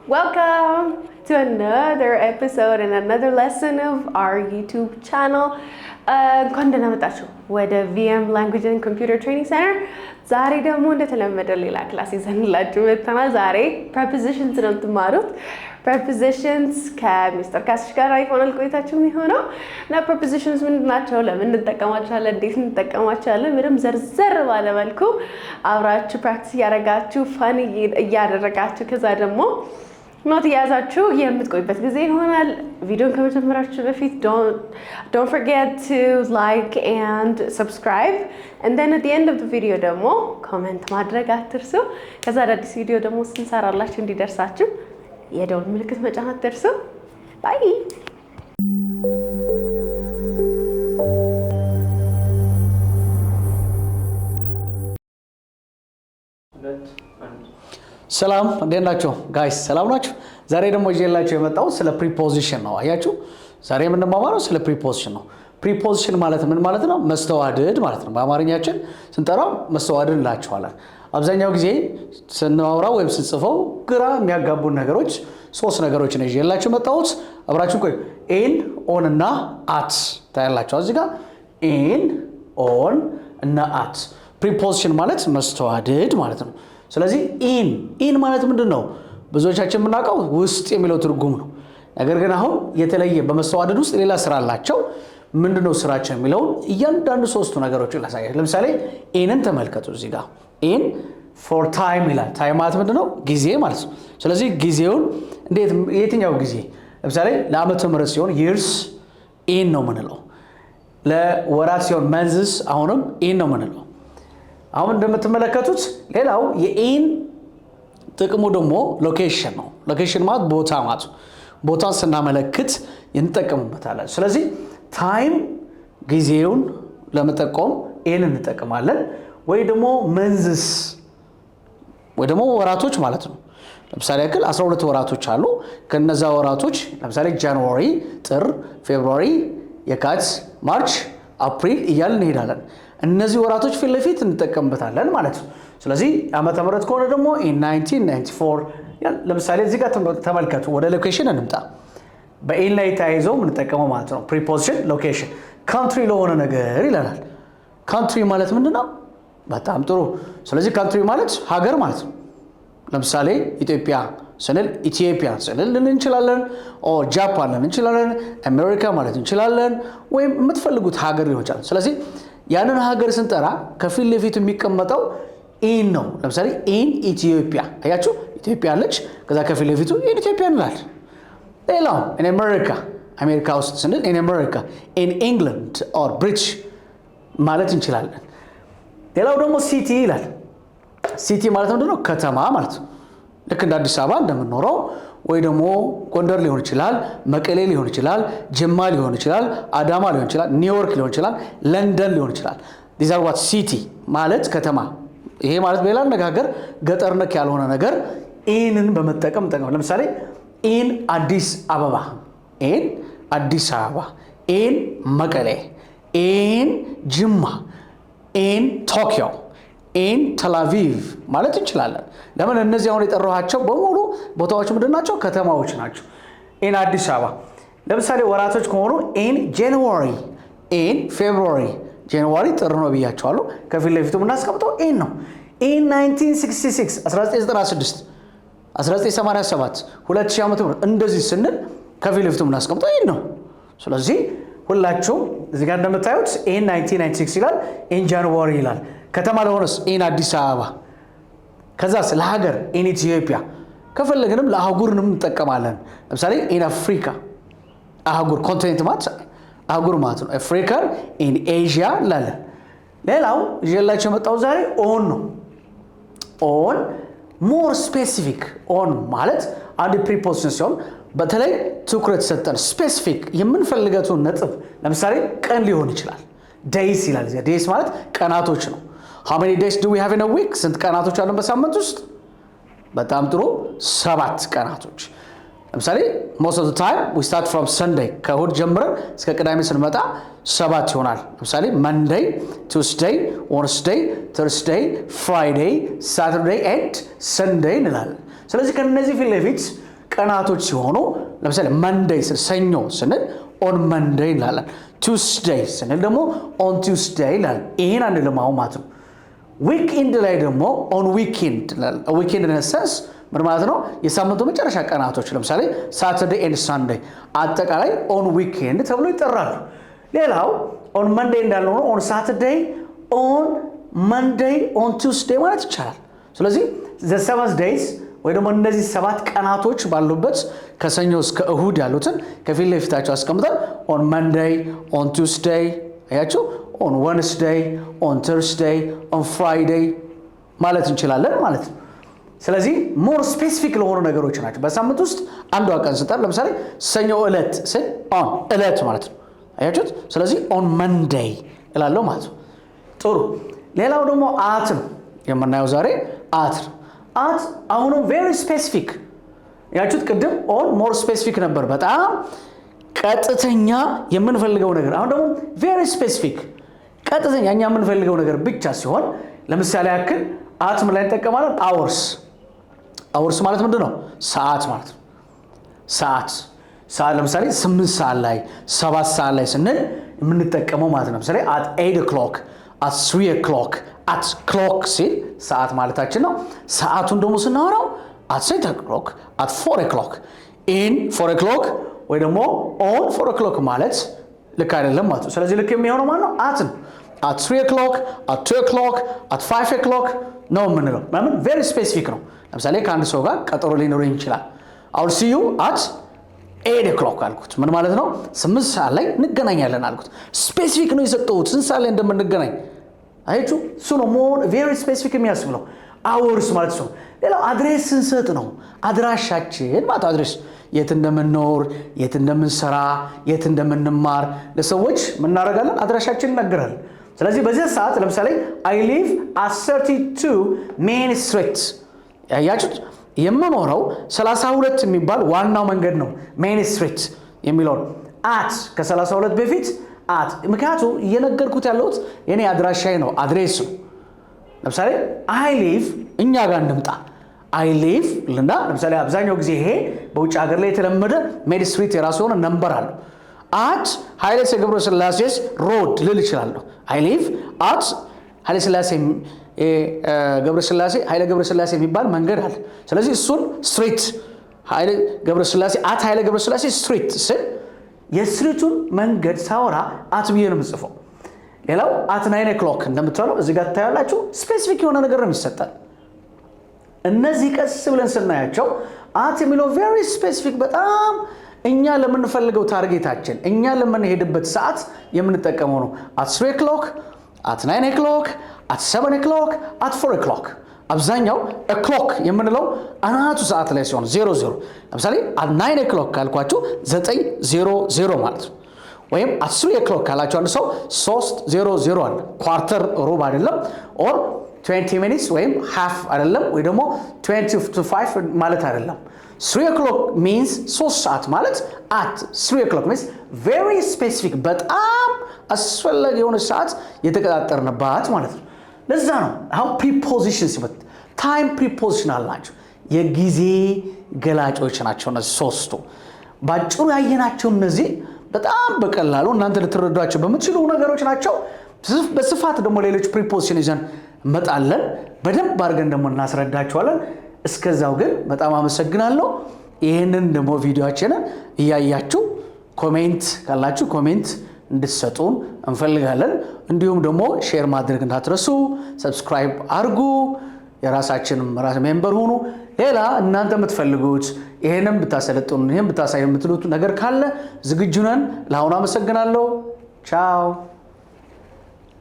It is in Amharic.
Welcome to another episode and another lesson of our YouTube channel. እንኳን ደህና መጣችሁ ወደ ቪ.ኤም Language and Computer Training Center። ዛሬ ደግሞ እንደተለመደው ሌላ ክላስ ይዘንላችሁ መጥተናል። ዛሬ prepositions ነው የምትማሩት። prepositions ከሚስተር ካስሽ ጋር ይሆናል ቆይታችሁ የሚሆነው እና prepositions ምንድን ናቸው? ለምን እንጠቀማቸዋለን? እንዴት እንጠቀማቸዋለን? ምንም ዘርዘር ባለ መልኩ አብራችሁ ፕራክቲስ እያደረጋችሁ ፈን እያደረጋችሁ ከዛ ደግሞ ኖት ያዛችሁ የምትቆይበት ጊዜ ይሆናል። ቪዲዮን ከመጀመራችሁ በፊት don't forget to like and subscribe and then at the end of the video ደግሞ ኮሜንት ማድረግ አትርሱ። ከዛ አዳዲስ ቪዲዮ ደግሞ ስንሰራላችሁ እንዲደርሳችሁ የደወል ምልክት መጫን አትርሱ። ባይ ሰላም እንዴት ናችሁ ጋይስ? ሰላም ናችሁ? ዛሬ ደግሞ ይዤላችሁ የመጣው ስለ ፕሪፖዚሽን ነው። አያችሁ ዛሬ የምንማማረው ስለ ፕሪፖዚሽን ነው። ፕሪፖዚሽን ማለት ምን ማለት ነው? መስተዋድድ ማለት ነው። በአማርኛችን ስንጠራው መስተዋድድ እንላቸዋለን። አብዛኛው ጊዜ ስናወራው ወይም ስንጽፈው ግራ የሚያጋቡን ነገሮች ሶስት ነገሮች ነው ይዤላችሁ የመጣሁት። አብራችሁ ቆዩ። ኢን ኦን እና አት ታያላችሁ እዚህ ጋር ኢን ኦን እና አት። ፕሪፖዚሽን ማለት መስተዋድድ ማለት ነው። ስለዚህ ኢን ማለት ምንድነው? ብዙዎቻችን የምናውቀው ውስጥ የሚለው ትርጉም ነው። ነገር ግን አሁን የተለየ በመስተዋድድ ውስጥ ሌላ ስራ አላቸው። ምንድነው ስራቸው የሚለው እያንዳንዱ ሶስቱ ነገሮችን ላሳያችሁ። ለምሳሌ ኢንን ተመልከቱ እዚህ ጋር ኢን ፎር ታይም ይላል። ታይም ማለት ምንድነው? ጊዜ ማለት ነው። ስለዚህ ጊዜውን እንዴት የትኛው ጊዜ? ለምሳሌ ለዓመተ ምህረት ሲሆን years ኢን ነው የምንለው። ለወራት ሲሆን months አሁንም ኢን ነው የምንለው። አሁን እንደምትመለከቱት ሌላው የኢን ጥቅሙ ደግሞ ሎኬሽን ነው። ሎኬሽን ማለት ቦታ ማለት ነው። ቦታን ስናመለክት እንጠቀምበታለን። ስለዚህ ታይም ጊዜውን ለመጠቆም ኢን እንጠቀማለን። ወይ ደግሞ መንዝስ ወይ ደግሞ ወራቶች ማለት ነው። ለምሳሌ ያክል 12 ወራቶች አሉ። ከነዛ ወራቶች ለምሳሌ ጃንዋሪ፣ ጥር፣ ፌብሩዋሪ፣ የካቲት፣ ማርች፣ አፕሪል እያልን እንሄዳለን። እነዚህ ወራቶች ፊት ለፊት እንጠቀምበታለን ማለት ነው። ስለዚህ ዓመተ ምህረት ከሆነ ደግሞ in 1994 ለምሳሌ እዚህ ጋር ተመልከቱ። ወደ ሎኬሽን እንምጣ። በኢን ላይ ተያይዘው የምንጠቀመው ማለት ነው ፕሪፖዚሽን ሎኬሽን። ካንትሪ ለሆነ ነገር ይለናል። ካንትሪ ማለት ምንድነው? በጣም ጥሩ። ስለዚህ ካንትሪ ማለት ሀገር ማለት ነው። ለምሳሌ ኢትዮጵያ ስንል ኢትዮጵያ ስንል እንችላለን፣ ኦ ጃፓን እንችላለን፣ አሜሪካ ማለት እንችላለን፣ ወይም የምትፈልጉት ሀገር ሊሆን ይችላል። ስለዚህ ያንን ሀገር ስንጠራ ከፊት ለፊት የሚቀመጠው ኢን ነው። ለምሳሌ ኢን ኢትዮጵያ አያችሁ፣ ኢትዮጵያ አለች። ከዛ ከፊት ለፊቱ ኢን ኢትዮጵያ እንላለን። ሌላው ኢን አሜሪካ አሜሪካ ውስጥ ስንል ኢን አሜሪካ፣ ኢን ኢንግላንድ ኦር ብሪቲሽ ማለት እንችላለን። ሌላው ደግሞ ሲቲ ይላል። ሲቲ ማለት ምንድነው? ከተማ ማለት ነው። ልክ እንደ አዲስ አበባ እንደምንኖረው ወይ ደግሞ ጎንደር ሊሆን ይችላል፣ መቀሌ ሊሆን ይችላል፣ ጅማ ሊሆን ይችላል፣ አዳማ ሊሆን ይችላል፣ ኒውዮርክ ሊሆን ይችላል፣ ለንደን ሊሆን ይችላል። these are what city ማለት ከተማ። ይሄ ማለት በሌላ አነጋገር ገጠር ነክ ያልሆነ ነገር ኢንን በመጠቀም እንጠቀም። ለምሳሌ ኢን አዲስ አበባ፣ ኢን አዲስ አበባ፣ ኢን መቀሌ፣ ኢን ጅማ፣ ኢን ቶኪዮ፣ ኢን ቴልአቪቭ ማለት እንችላለን። ለምን? እነዚህ አሁን የጠራኋቸው በሙሉ ቦታዎች ምንድን ናቸው? ከተማዎች ናቸው። ኢን አዲስ አበባ። ለምሳሌ ወራቶች ከሆኑ ኢን ጃንዋሪ፣ ኢን ፌብሩዋሪ። ጃንዋሪ ጥር ነው ብያቸዋለሁ። ከፊት ለፊቱ የምናስቀምጠው ኢን ነው። ኢን 1966 1996 1987 2000 ዓመተ ምህረት እንደዚህ ስንል ከፊት ለፊቱ የምናስቀምጠው ኢን ነው። ስለዚህ ሁላችሁም እዚህ ጋር እንደምታዩት ኢን 1996 ይላል፣ ኢን ጃንዋሪ ይላል። ከተማ ለሆነስ ኢን አዲስ አበባ። ከዛስ ለሀገር ኢን ኢትዮጵያ። ከፈለግንም ለአህጉርንም እንጠቀማለን። ለምሳሌ ኢን አፍሪካ አህጉር፣ ኮንቲኔንት ማለት አህጉር ማለት ነው። አፍሪካ ኢን ኤዥያ እንላለን። ሌላው ይዤላችሁ የመጣው ዛሬ ኦን ነው። ኦን ሞር ስፔሲፊክ። ኦን ማለት አንድ ፕሪፖዚሽን ሲሆን በተለይ ትኩረት ሰጠን ስፔሲፊክ የምንፈልገውን ነጥብ። ለምሳሌ ቀን ሊሆን ይችላል። ዴይስ ይላል። ዴይስ ማለት ቀናቶች ነው። how many days do we have in a week? ስንት ቀናቶች አሉን በሳምንት ውስጥ? በጣም ጥሩ 7 ቀናቶች። ለምሳሌ most of the time we start from Sunday ከእሁድ ጀምረን እስከ ቅዳሜ ስንመጣ 7 ይሆናል። ለምሳሌ Monday, Tuesday, Wednesday, Thursday, Friday, Saturday and Sunday እንላለን። ስለዚህ ከነዚህ ፊት ለፊት ቀናቶች ሲሆኑ ለምሳሌ መንዴይ ሰኞ ስንል ኦን መንዴይ እንላለን። ቱስዴይ ስንል ደግሞ ኦን ቱስዴይ እንላለን። ይሄን አንድ ለማው ማለት ነው። ዊክኤንድ ላይ ደግሞ ኦን ዊክኤንድ እንላለን። ዊክኤንድ ነሰስ ምን ማለት ነው? የሳምንቱ መጨረሻ ቀናቶች ለምሳሌ ሳተርዴይ ኤንድ ሳንዴይ አጠቃላይ ኦን ዊክኤንድ ተብሎ ይጠራሉ። ሌላው ኦን መንዴይ እንዳለው ነው ኦን ሳተርዴይ ኦን መንዴይ ኦን ቱስዴይ ማለት ይቻላል። ስለዚህ the 7 days ወይ ደግሞ እነዚህ 7 ቀናቶች ባሉበት ከሰኞ እስከ እሁድ ያሉትን ከፊት ለፊታቸው አስቀምጠን ኦን መንዴይ ኦን ቱስዴይ አያችሁ ኦን ዌድነስዴይ ኦን ተርስዴይ ኦን ፍራይዴይ ማለት እንችላለን ማለት ነው። ስለዚህ ሞር ስፔሲፊክ ለሆኑ ነገሮች ናቸው። በሳምንት ውስጥ አንዷ ቀን ስጠር ለምሳሌ ሰኞ ዕለት ስል ኦን ዕለት ማለት ነው። አያችሁት? ስለዚህ ኦን መንዴይ እላለሁ ማለት ነው። ጥሩ። ሌላው ደግሞ አትም የምናየው ዛሬ አት አሁንም ቬሪ ስፔሲፊክ ያችሁት። ቅድም ኦን ሞር ስፔሲፊክ ነበር፣ በጣም ቀጥተኛ የምንፈልገው ነገር። አሁን ደግሞ ቬሪ ስፔሲፊክ ቀጥተኛ እኛ የምንፈልገው ነገር ብቻ ሲሆን ለምሳሌ ያክል አት ምን ላይ እንጠቀማለን? አወርስ ማለት ምንድን ነው? ሰዓት ማለት ነው። ሰዓት ለምሳሌ 8 ሰዓት ላይ 7 ሰዓት ላይ ስንል የምንጠቀመው ማለት ነው። ለምሳሌ at 8 o'clock at 3 o'clock at clock ሲል ሰዓት ማለታችን ነው። ሰዓቱን ደግሞ ስናወራው at 6 o'clock at 4 o'clock in 4 o'clock ወይ ደግሞ on 4 o'clock ማለት ልክ አይደለም ማለት ነው። ስለዚህ ልክ የሚሆነው ማለት ነው at 3 o'clock at 2 o'clock at 5 o'clock ነው የምንለው። ለምን? ቬሪ ስፔሲፊክ ነው። ለምሳሌ ከአንድ ሰው ጋር ቀጠሮ ሊኖረኝ ይችላል። I'll see you at 8 o'clock አልኩት። ምን ማለት ነው? 8 ሰዓት ላይ እንገናኛለን አልኩት። ስፔሲፊክ ነው የሰጠሁት፣ ስንት ሰዓት ላይ እንደምንገናኝ አያችሁ። እሱ ነው ሞር ቬሪ ስፔሲፊክ የሚያስብለው አወርስ ማለት ነው። ሌላው አድሬስ ስንሰጥ ነው። አድራሻችን ማለት አድሬስ የት እንደምንኖር፣ የት እንደምንሰራ፣ የት እንደምንማር ለሰዎች ምን እናደርጋለን? አድራሻችን እንነግራለን። ስለዚህ በዚህ ሰዓት ለምሳሌ I live at 32 Main Street ያያችሁት የምኖረው 32 የሚባል ዋናው መንገድ ነው። ሜን ስትሪት የሚለው አት ከ32 በፊት አት ምክንያቱም እየነገርኩት ያለሁት የኔ አድራሻዬ ነው፣ አድሬስ ነው። ለምሳሌ አይ ሊቭ እኛ ጋር እንምጣ። አይ ሊቭ ልና ለምሳሌ አብዛኛው ጊዜ ይሄ በውጭ ሀገር ላይ የተለመደ ሜን ስትሪት የራሱ የሆነ ነምበር አለው። አት ኃይለ ገብረስላሴ ሮድ ልል እችላለሁ። አይ ሊቭ አት ኃይለ ገብረስላሴ የሚባል መንገድ አለ። ስለዚህ እሱን ስትሪት ኃይለ ገብረስላሴ ስትሪት ስል የስትሪቱን መንገድ ሳወራ አት ብዬ ነው የምጽፈው። ሌላው at 9 o'clock እንደምትለው እዚህ ጋር ታያላችሁ። ስፔሲፊክ የሆነ ነገር ነው የሚሰጠን። እነዚህ ቀስ ብለን ስናያቸው at የሚለው ቬሪ ስፔሲፊክ በጣም እኛ ለምንፈልገው ታርጌታችን እኛ ለምንሄድበት ሰዓት የምንጠቀመው ነው። at 3 o'clock at 9 o'clock at 7 o'clock at 4 o'clock አብዛኛው o'clock የምንለው አናቱ ሰዓት ላይ ሲሆን 00 ለምሳሌ at 9 o'clock ካልኳችሁ 9:00 ማለት ነው። ወይም at 3 o'clock ካላችሁ አንድ ሰው 3:00 አለ። ኳርተር ሩብ አይደለም or 20 minutes ወይም half አይደለም ወይ ደግሞ 20 to 5 ማለት አይደለም። 3 o'clock means 3 ሰዓት ማለት at 3 o'clock means very specific በጣም አስፈላጊ የሆነ ሰዓት የተቀጣጠርንባት ማለት ነው። ለዛ ነው አሁን prepositions ሲመጣ time prepositional ናቸው፣ የጊዜ ገላጮች ናቸው። እነዚህ ሶስቱ ባጭሩ ያየናቸው እነዚህ በጣም በቀላሉ እናንተ ልትረዷቸው በምትችሉ ነገሮች ናቸው። በስፋት ደግሞ ሌሎች preposition ይዘን እንመጣለን፣ በደንብ አድርገን ደግሞ እናስረዳቸዋለን። እስከዛው ግን በጣም አመሰግናለሁ። ይሄንን ደግሞ ቪዲዮአችንን እያያችሁ ኮሜንት ካላችሁ ኮሜንት እንድትሰጡን እንፈልጋለን። እንዲሁም ደግሞ ሼር ማድረግ እንዳትረሱ፣ ሰብስክራይብ አድርጉ፣ የራሳችንም ሜምበር ሁኑ። ሌላ እናንተ የምትፈልጉት ይሄንን ብታሰለጥኑ ይሄን ብታሳዩ የምትሉት ነገር ካለ ዝግጁ ነን። ለአሁኑ አመሰግናለሁ። ቻው